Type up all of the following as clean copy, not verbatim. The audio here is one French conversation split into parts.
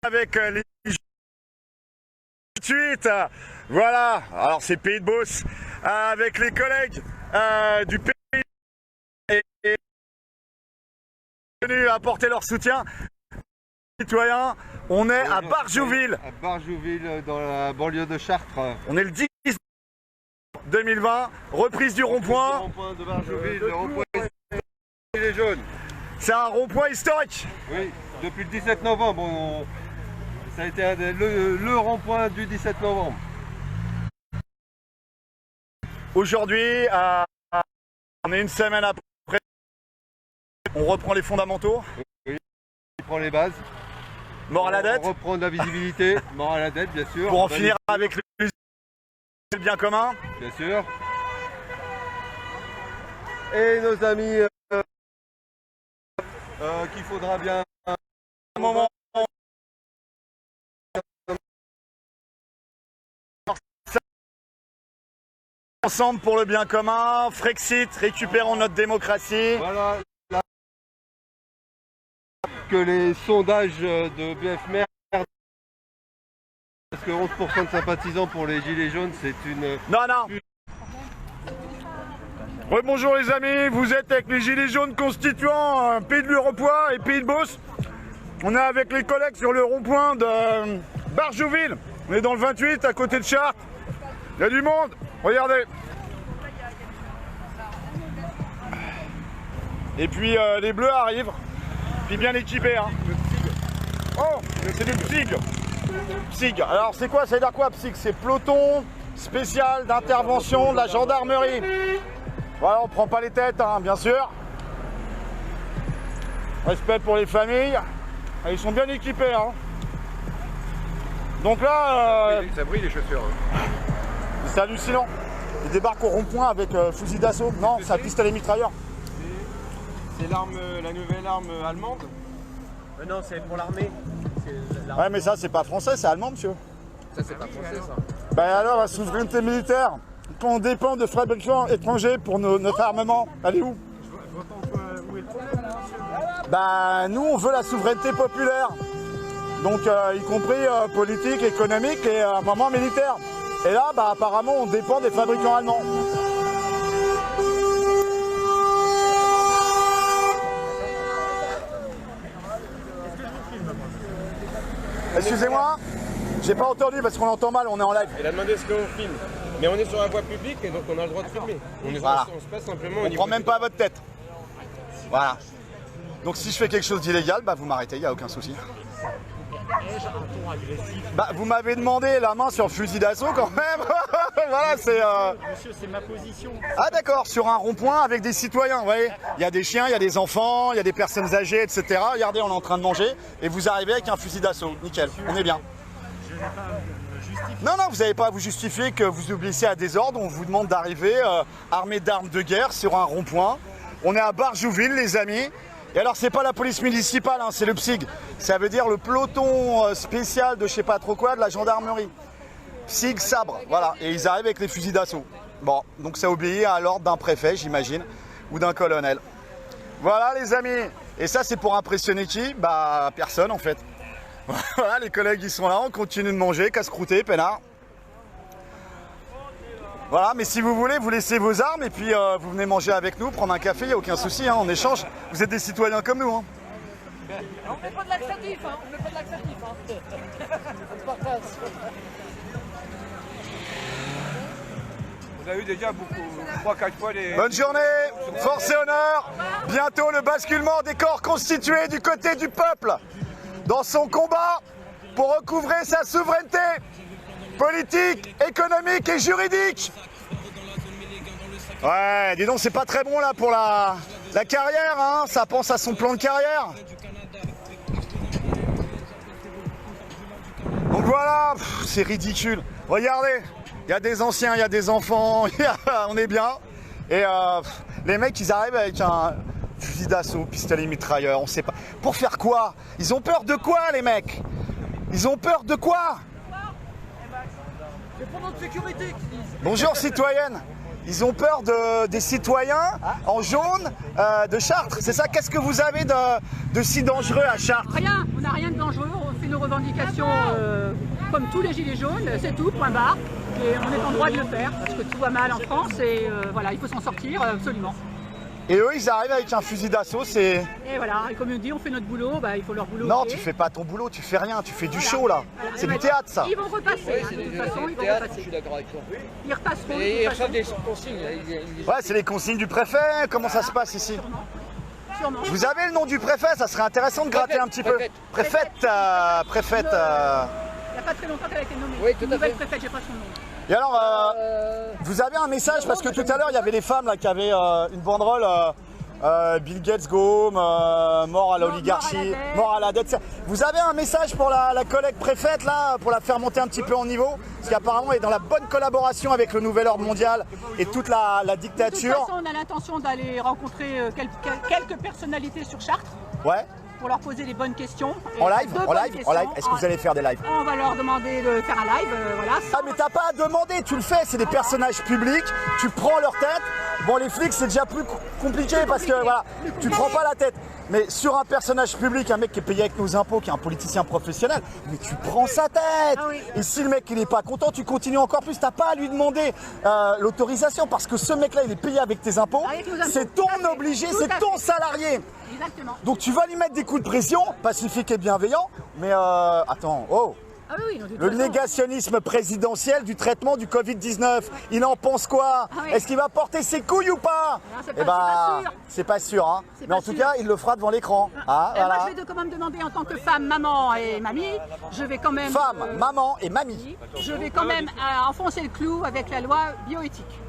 avec les 28, voilà, alors c'est Pays de Beauce, avec les collègues du pays et venus apporter leur soutien. Citoyens, on est à Barjouville. À Barjouville, dans la banlieue de Chartres. On est le 10 2020, reprise du rond-point. Le rond-point de Barjouville, le rond-point Gilets jaunes. C'est un rond-point historique. Oui, depuis le 17 novembre, ça a été le rond-point du 17 novembre. Aujourd'hui, on est une semaine après, on reprend les fondamentaux. Oui, on prend les bases. Mort à la dette. On reprend de la visibilité, mort à la dette, bien sûr. Pour en finir avec le bien commun. Bien sûr. Et nos amis qu'il faudra bien un moment. Ensemble pour le bien commun, Frexit, récupérons notre démocratie. Voilà. Que les sondages de BFM, parce que 11% de sympathisants pour les Gilets jaunes, c'est une... Non. Oui, bonjour les amis, vous êtes avec les Gilets jaunes constituant Pays de l'Uropois et Pays de Beauce. On est avec les collègues sur le rond-point de Barjouville. On est dans le 28, à côté de Chartres. Il y a du monde, regardez. Et puis les bleus arrivent, puis bien équipés. Hein. Oh, c'est du PSIG. PSIG. Alors c'est quoi, ça veut dire quoi PSIG? C'est peloton spécial d'intervention de la gendarmerie. Voilà, on prend pas les têtes, hein, bien sûr. Respect pour les familles. Ils sont bien équipés. Hein. Donc là... Ça brille les chaussures. C'est hallucinant. Ils débarquent au rond-point avec fusil d'assaut. Non, c'est un pistolet mitrailleur. C'est l'arme, la nouvelle arme allemande. Non, c'est pour l'armée. Ouais, mais ça, c'est pas français, c'est allemand, monsieur. Ça, c'est pas français, ça. Bah alors, la souveraineté militaire, quand on dépend de fabricants étrangers pour notre armement, elle est où? Je vois pas où est le problème, là, monsieur. Bah, nous, on veut la souveraineté populaire. Donc, y compris politique, économique et à un moment militaire. Et là, bah, apparemment, on dépend des fabricants allemands. Excusez-moi, j'ai pas entendu parce qu'on entend mal, on est en live. Elle a demandé ce qu'on filme. Mais on est sur la voie publique et donc on a le droit de filmer. Voilà. On se passe simplement au On niveau prend même pas à votre tête. Voilà. Donc si je fais quelque chose d'illégal, bah vous m'arrêtez, il n'y a aucun souci. Bah vous m'avez demandé la main sur le fusil d'assaut quand même. Voilà, c'est... Monsieur, c'est ma position. Ah d'accord, sur un rond-point avec des citoyens, vous voyez. Il y a des chiens, il y a des enfants, il y a des personnes âgées, etc. Regardez, on est en train de manger et vous arrivez avec un fusil d'assaut. Nickel, on est bien. Je n'ai pas à me justifier. Non, vous n'avez pas à vous justifier que vous obéissez à des ordres. On vous demande d'arriver armé d'armes de guerre sur un rond-point. On est à Barjouville, les amis. Et alors, c'est pas la police municipale, hein, c'est le PSIG. Ça veut dire le peloton spécial de je sais pas trop quoi, de la gendarmerie. PSIG sabre, voilà. Et ils arrivent avec les fusils d'assaut. Bon, donc ça obéit à l'ordre d'un préfet, j'imagine, ou d'un colonel. Voilà, les amis. Et ça, c'est pour impressionner qui? Bah, personne, en fait. Voilà, les collègues, ils sont là, on continue de manger, casse-croûté, peinard. Voilà, mais si vous voulez, vous laissez vos armes et puis vous venez manger avec nous, prendre un café, il n'y a aucun souci, hein, on échange. Vous êtes des citoyens comme nous. Hein. On fait pas de laxatif, hein. On fait pas de laxatif, hein. On se partage. On a eu déjà beaucoup, 3-4 fois les... Bonne journée, force et honneur. Bientôt le basculement des corps constitués du côté du peuple dans son combat pour recouvrer sa souveraineté politique, économique et juridique. Ouais, dis donc, c'est pas très bon là pour la carrière, hein. Ça pense à son plan de carrière. Donc voilà, c'est ridicule. Regardez, il y a des anciens, il y a des enfants, on est bien. Et les mecs, ils arrivent avec un fusil d'assaut, pistolet mitrailleur, on sait pas. Pour faire quoi? Ils ont peur de quoi, les mecs? Ils ont peur de quoi? C'est pour notre sécurité qu'ils disent. Bonjour citoyenne. Ils ont peur des citoyens en jaune de Chartres. C'est ça? Qu'est-ce que vous avez de si dangereux à Chartres? Rien, on n'a rien de dangereux, on fait nos revendications comme tous les gilets jaunes, c'est tout, point barre. Et on est en droit de le faire, parce que tout va mal en France et voilà, il faut s'en sortir absolument. Et eux, ils arrivent avec un fusil d'assaut, c'est... Et voilà, et comme on dit, on fait notre boulot, bah, il faut leur boulot. Non, aussi. tu fais pas ton boulot, tu fais rien, tu fais du show là. Voilà. C'est du théâtre ça. Ils vont repasser, de toute façon, ils vont repasser. Je suis d'accord avec toi. Ils repasseront. Et ils de toute façon. reçoivent des consignes. Ouais, c'est les consignes du préfet, comment ça se passe ici? Sûrement. Vous avez le nom du préfet, ça serait intéressant de gratter un petit peu. Préfète. Préfète. Il n'y a pas très longtemps qu'elle a été nommée. Oui, tout à Nouvelle fait. préfète, j'ai pas son nom. Et alors, vous avez un message, parce que tout à l'heure, il y avait les femmes là qui avaient une banderole Bill Gates go home, mort à l'oligarchie, mort à la dette. Vous avez un message pour la collègue préfète là, pour la faire monter un petit peu en niveau? Parce qu'apparemment, elle est dans la bonne collaboration avec le nouvel ordre mondial et toute la De toute dictature. façon, on a l'intention d'aller rencontrer quelques personnalités sur Chartres Ouais. pour leur poser les bonnes questions. En Et live, de en bonnes live, en questions. live. Est-ce que vous allez faire des lives? On va leur demander de faire un live, voilà. Ah mais t'as pas à demander, tu le fais, c'est des personnages publics, tu prends leur tête. Bon les flics c'est déjà plus compliqué parce que voilà, tu prends pas la tête. Mais sur un personnage public, un mec qui est payé avec nos impôts, qui est un politicien professionnel, mais tu prends sa tête. Ah oui. Et si le mec il est pas content, tu continues encore plus, t'as pas à lui demander l'autorisation parce que ce mec là il est payé avec tes impôts, Avec nos impôts, c'est tout à ton fait, obligé, tout c'est à ton fait. salarié. Exactement. Donc tu vas lui mettre des coups de pression, pacifique et bienveillant, mais attends, oh. Ah oui, non, de toute Le façon, négationnisme présidentiel du traitement du Covid-19, il en pense quoi? Ah oui. Est-ce qu'il va porter ses couilles ou pas? c'est Eh pas sûr. c'est pas sûr. Hein. C'est Mais en pas tout sûr. cas, il le fera devant l'écran. Ah, Moi, voilà. je vais quand même demander en tant que femme, maman et mamie, je vais quand même... Femme, maman et mamie. Je vais quand même enfoncer le clou avec la loi bioéthique.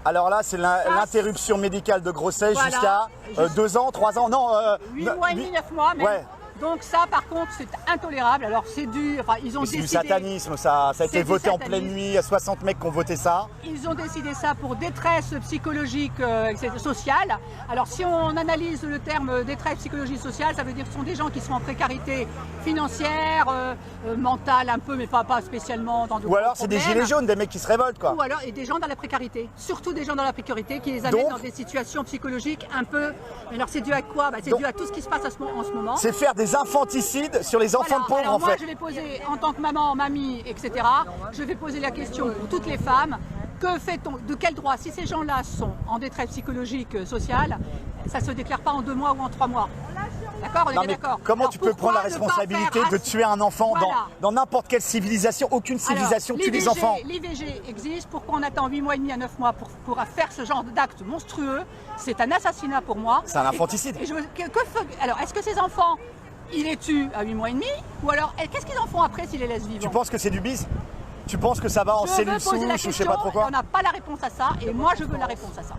Alors là, c'est l'interruption médicale de grossesse Voilà. jusqu'à 2 ans, 3 ans, non. 8 mois et demi, 9 mois même. Ouais. Donc ça, par contre, c'est intolérable. Alors c'est dû... Enfin, ils ont C'est du décidé... satanisme, ça a C'est été du voté en satanisme. pleine nuit, il y a 60 mecs qui ont voté ça. Ils ont décidé ça pour détresse psychologique sociale. Alors si on analyse le terme détresse psychologique sociale, ça veut dire que ce sont des gens qui sont en précarité financière, mentale un peu, mais pas spécialement dans de Ou gros alors c'est des problèmes. gilets jaunes, des mecs qui se révoltent quoi. Ou alors et des gens dans la précarité, surtout des gens dans la précarité qui les amènent Donc- dans des situations psychologiques un peu... Mais alors c'est dû à quoi? C'est dû à tout ce qui se passe en ce moment. C'est faire des infanticides sur les enfants de pauvres alors en moi, fait. je vais poser, en tant que maman, mamie, etc., je vais poser la question pour toutes les femmes, que fait-on, de quel droit, si ces gens-là sont en détresse psychologique, sociale, ça ne se déclare pas en 2 mois ou en 3 mois. D'accord? On est Non, bien mais d'accord. comment Alors, tu peux prendre la pourquoi ne pas responsabilité faire de tuer un enfant Voilà. dans n'importe quelle civilisation? Aucune civilisation Alors, tue des enfants. L'IVG existe, pourquoi on attend 8 mois et demi à 9 mois pour faire ce genre d'acte monstrueux? C'est un assassinat pour moi. C'est un infanticide. Alors, est-ce que ces enfants, ils les tuent à 8 mois et demi? Ou alors, qu'est-ce qu'ils en font après s'ils les laissent vivants? Tu penses que c'est du bis? Tu penses que ça va en Je veux cellule poser la souche ou je sais question, pas trop quoi? et on n'a pas la réponse à ça, et moi je veux la réponse à ça.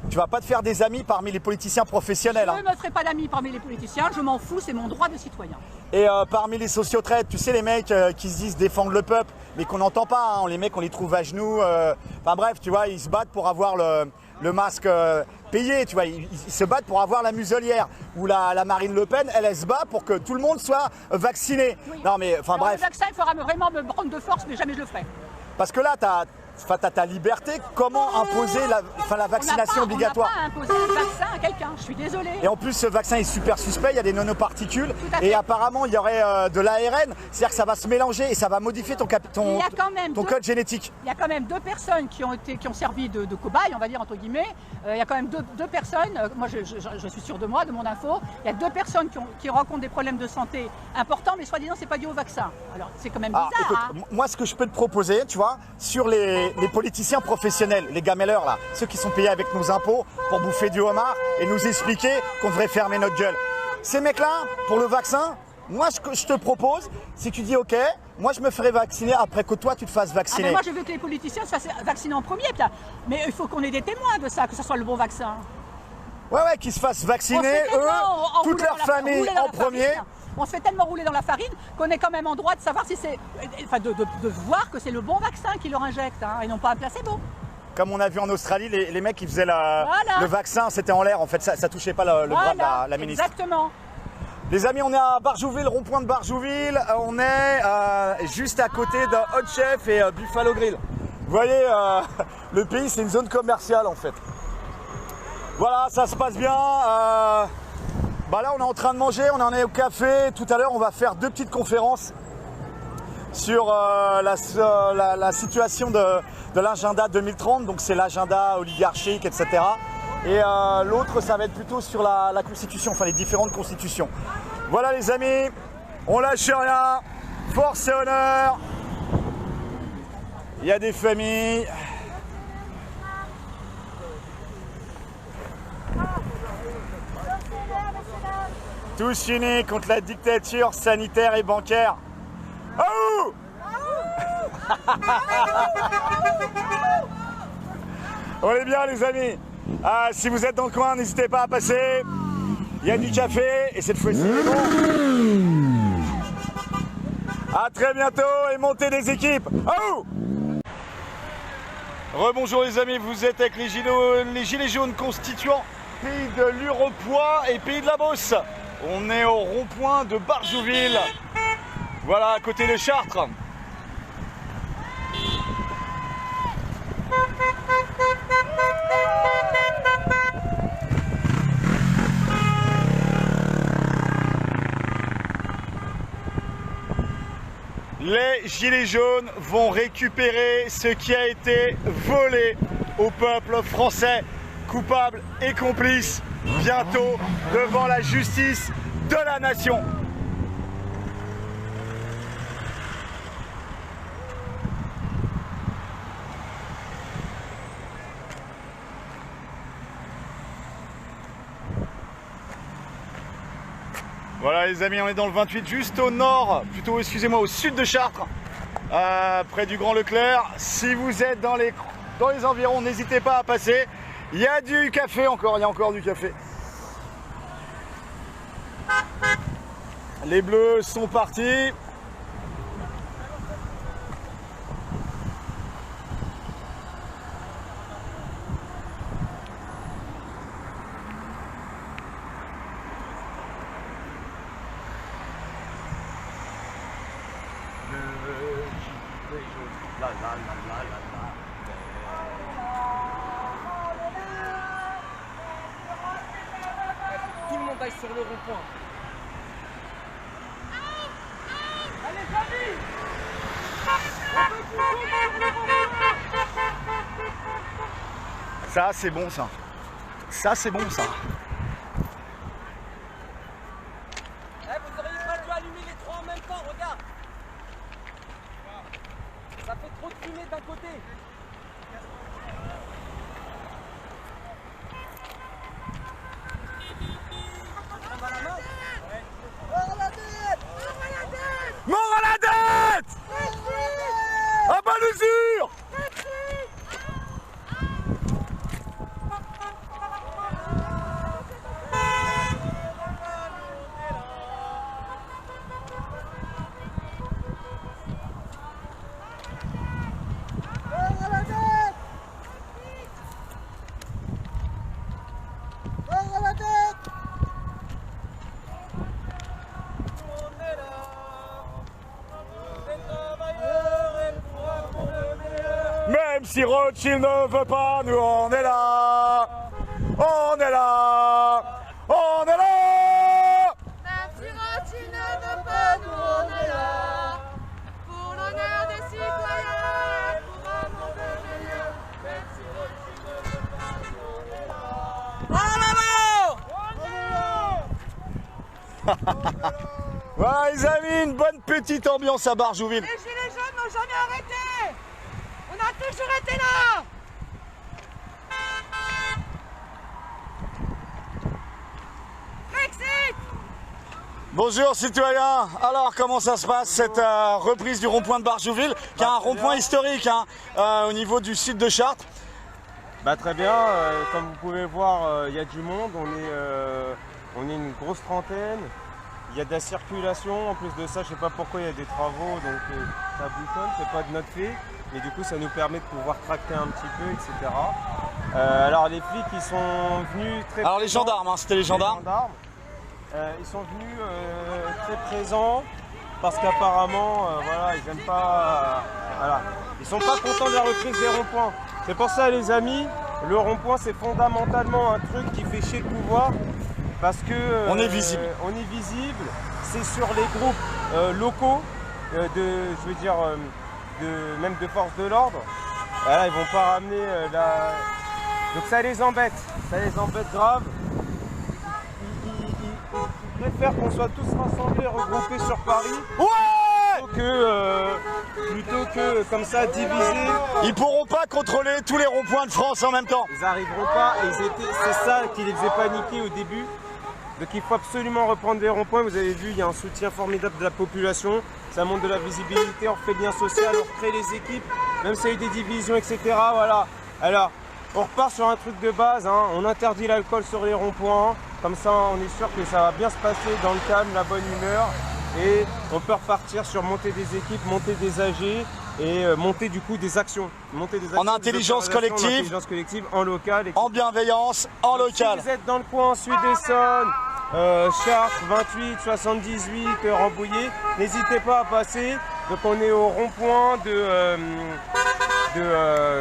Tu vas pas te faire des amis parmi les politiciens professionnels. Je Hein. ne me ferai pas d'amis parmi les politiciens, je m'en fous, c'est mon droit de citoyen. Et parmi les sociotraites, tu sais les mecs qui se disent défendre le peuple, mais qu'on n'entend pas. Hein. Les mecs, on les trouve à genoux. Enfin bref, tu vois, ils se battent pour avoir le masque payé. Tu vois, ils se battent pour avoir la muselière. Ou la Marine Le Pen, elle se bat pour que tout le monde soit vacciné. Oui. Non mais enfin Alors, bref. le vaccin, il faudra vraiment me prendre de force, mais jamais je le ferai. Parce que là, tu as ta liberté, comment imposer la vaccination obligatoire? On n'a pas imposé un vaccin à quelqu'un, je suis désolée. Et en plus, ce vaccin est super suspect, il y a des nanoparticules à fait. et apparemment, il y aurait de l'ARN, c'est-à-dire que ça va se mélanger et ça va modifier ton Il y a quand même ton code génétique. Il y a quand même 2 personnes qui ont servi de cobayes, on va dire entre guillemets. Il y a quand même deux personnes, moi je suis sûre de moi, de mon info, il y a 2 personnes qui rencontrent des problèmes de santé importants, mais soi-disant c'est pas dû au vaccin. Alors c'est quand même bizarre. Ah, écoute, hein. moi ce que je peux te proposer, tu vois, sur les politiciens professionnels, les gamelleurs là, ceux qui sont payés avec nos impôts pour bouffer du homard et nous expliquer qu'on devrait fermer notre gueule. Ces mecs-là, pour le vaccin, moi ce que je te propose, c'est que tu dis ok, moi je me ferai vacciner après que toi tu te fasses Ah vacciner. ben moi je veux que les politiciens se fassent vacciner en premier, putain. Mais il faut qu'on ait des témoins de ça, que ce soit le bon vaccin. Ouais, qui se fassent On vacciner, se fait eux, tellement toute rouler leur dans la- famille rouler dans en la farine. premier. On se fait tellement rouler dans la farine qu'on est quand même en droit de savoir si c'est. Enfin, de voir que c'est le bon vaccin qui leur injecte, hein, et non pas un placebo. Comme on a vu en Australie, les mecs qui faisaient le vaccin, c'était en l'air en fait, ça touchait pas le bras de la ministre. Exactement. Les amis, on est à Barjouville, rond-point de Barjouville, on est juste à côté de Hot Chef et Buffalo Grill. Vous voyez, le pays, c'est une zone commerciale en fait. Voilà, ça se passe bien. Là, on est en train de manger, on en est au café. Tout à l'heure, on va faire 2 petites conférences sur la situation de l'agenda 2030. Donc, c'est l'agenda oligarchique, etc. Et l'autre, ça va être plutôt sur la constitution, enfin les différentes constitutions. Voilà les amis, on lâche rien, force et honneur. Il y a des familles. Tous unis contre la dictature sanitaire et bancaire. Oh! On est bien les amis. Si vous êtes dans le coin, n'hésitez pas à passer. Il y a du café et cette fois-ci, à très bientôt et montez des équipes. Oh! Rebonjour les amis, vous êtes avec les gilets jaunes constituants pays de l'Uropoix et pays de la Beauce. On est au rond-point de Barjouville. Voilà, à côté de Chartres. Les gilets jaunes vont récupérer ce qui a été volé au peuple français, coupable et complice, bientôt devant la justice de la nation. Voilà les amis, on est dans le 28, juste au nord, plutôt excusez-moi au sud de Chartres, près du Grand Leclerc. Si vous êtes dans les environs, n'hésitez pas à passer. Il y a du café encore, il y a encore du café. Les bleus sont partis. Tout le monde aille sur le rond-point. Allez, famille! Ça c'est bon ça. Ça c'est bon ça. Vous auriez pas dû allumer les 3 en même temps, regarde! Ça fait trop de fumée d'un côté. Mort à la dette! À bas l'usure! Même si Rothschild ne veut pas, nous on est là. On est là. On est là. Même si Rothschild ne veut pas, nous on est là. Pour l'honneur des citoyens, pour un monde meilleur. Même si Rothschild ne veut pas, nous on est là. Voilà les amis, une bonne petite ambiance à Barjouville. Les gilets jaunes n'ont jamais arrêté. On a toujours été là. Brexit. Bonjour citoyens, alors comment ça se passe cette reprise du rond-point de Barjouville, qui est un rond-point historique au niveau du sud de Chartres? Très bien, comme vous pouvez voir, il y a du monde, on est une grosse trentaine. Il y a de la circulation, en plus de ça, je ne sais pas pourquoi il y a des travaux, donc ça boutonne, c'est pas de notre fait, mais du coup ça nous permet de pouvoir tracter un petit peu, etc. Alors les flics ils sont venus très Alors les gendarmes, c'était les gendarmes. Ils sont venus très présents parce qu'apparemment voilà, ils n'aiment pas Ils sont pas contents de la reprise des ronds-points. C'est pour ça, les amis, le rond-point, c'est fondamentalement un truc qui fait chier le pouvoir. Parce que on est visible. On est visible. C'est sur les groupes locaux, même de force de l'ordre. Voilà, ils vont pas ramener Donc ça les embête grave. Ils préfèrent qu'on soit tous rassemblés, regroupés sur Paris. Ouais, plutôt que comme ça diviser. ils pourront pas contrôler tous les ronds-points de France en même temps. Ils n'arriveront pas et c'est ça qui les faisait paniquer au début. Donc il faut absolument reprendre les ronds-points. Vous avez vu, il y a un soutien formidable de la population. Ça montre de la visibilité, on refait le lien social, on recrée les équipes, même s'il y a eu des divisions, etc. Voilà. Alors, on repart sur un truc de base, hein. On interdit l'alcool sur les ronds-points. Comme ça, on est sûr que ça va bien se passer dans le calme, la bonne humeur. Et on peut repartir sur monter des équipes, monter des AG et monter du coup des actions. En intelligence collective, en local. en bienveillance, en local. Si vous êtes dans le coin Sud-Essonne, Chartres, 28, 78, Rambouillet, n'hésitez pas à passer. Donc on est au rond-point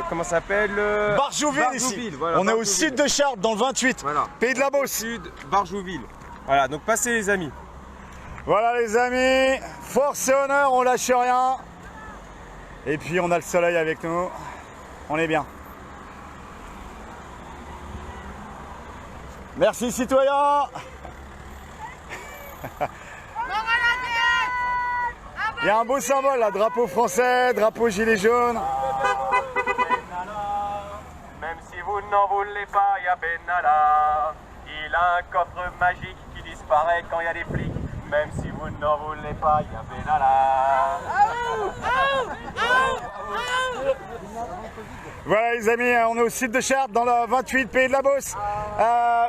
comment ça s'appelle Barjouville ici. Voilà, on est au sud de Chartres, dans le 28, voilà. Pays de la Beauce. Sud, Barjouville. Voilà, donc passez les amis. Voilà les amis, force et honneur, on lâche rien. Et puis on a le soleil avec nous, on est bien. Merci citoyens. Il y a un beau symbole là, drapeau français, drapeau gilet jaune. Même si vous n'en voulez pas, il y a Benalla. Il a un coffre magique qui disparaît quand il y a des flics. Même si vous n'en voulez pas, il y a Benalla. Voilà les amis, on est au sud de Chartres, dans le 28 Pays de la Beauce,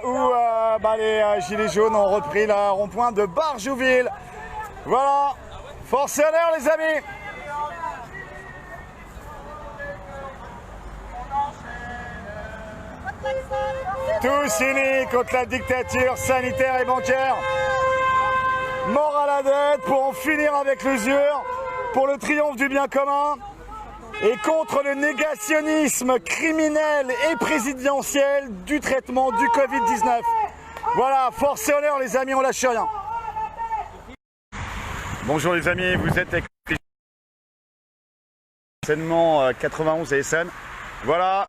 où les gilets jaunes ont repris le rond-point de Barjouville. Voilà, force et honneur les amis. Tous unis contre la dictature sanitaire et bancaire. Mort à la dette pour en finir avec l'usure, pour le triomphe du bien commun et contre le négationnisme criminel et présidentiel du traitement du Covid-19. Voilà, force et honneur les amis, on lâche rien. Bonjour les amis, vous êtes avec l'enseignement 91 à Essen. Voilà.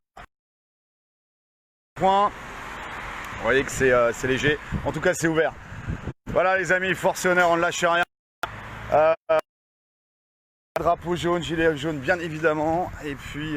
Point. Vous voyez que c'est léger, en tout cas c'est ouvert. Voilà les amis, force et honneur, on ne lâche rien. Drapeau jaune, gilet jaune bien évidemment. Et puis